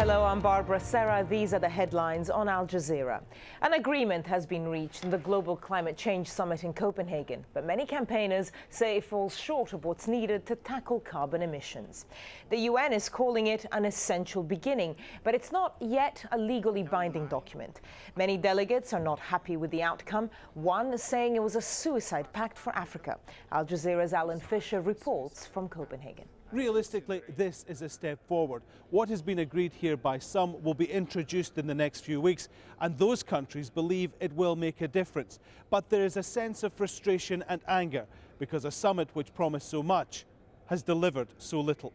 Hello, I'm Barbara Serra. These are the headlines on Al Jazeera. An agreement has been reached in the Global Climate Change Summit in Copenhagen, but many campaigners say it falls short of what's needed to tackle carbon emissions. The UN is calling it an essential beginning, but it's not yet a legally binding document. Many delegates are not happy with the outcome, one saying it was a suicide pact for Africa. Al Jazeera's Alan Fisher reports from Copenhagen. Realistically, this is a step forward. What has been agreed here by some will be introduced in the next few weeks, and those countries believe it will make a difference. But there is a sense of frustration and anger because a summit which promised so much has delivered so little.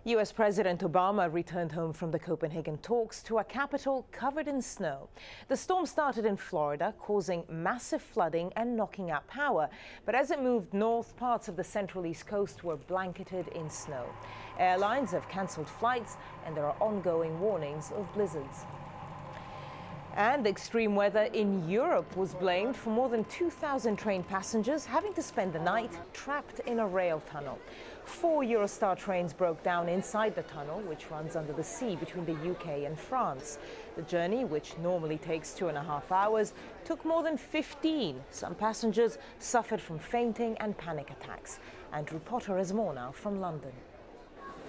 US President Obama returned home from the Copenhagen talks to a capital covered in snow. The storm started in Florida, causing massive flooding and knocking out power. But as it moved north, parts of the central east coast were blanketed in snow. Airlines have cancelled flights, and there are ongoing warnings of blizzards. And extreme weather in Europe was blamed for more than 2,000 train passengers having to spend the night trapped in a rail tunnel. 4 Eurostar trains broke down inside the tunnel, which runs under the sea between the UK and France. The journey, which normally takes 2.5 hours, took more than 15. Some passengers suffered from fainting and panic attacks. Andrew Potter has more now from London.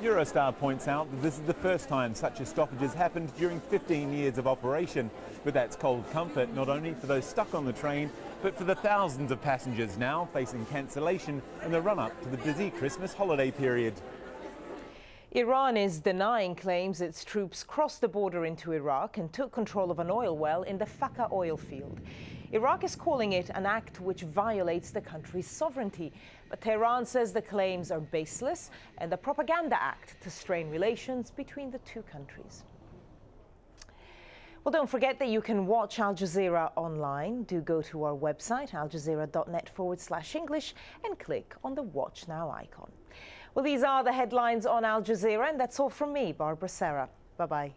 Eurostar points out that this is the first time such a stoppage has happened during 15 years of operation. But that's cold comfort not only for those stuck on the train, but for the thousands of passengers now facing cancellation in the run-up to the busy Christmas holiday period. Iran is denying claims its troops crossed the border into Iraq and took control of an oil well in the Faqqa oil field. Iraq is calling it an act which violates the country's sovereignty, but Tehran says the claims are baseless and a propaganda act to strain relations between the two countries. Well, don't forget that you can watch Al Jazeera online. Do go to our website, aljazeera.net/English, and click on the Watch Now icon. Well, these are the headlines on Al Jazeera, and that's all from me, Barbara Serra. Bye-bye.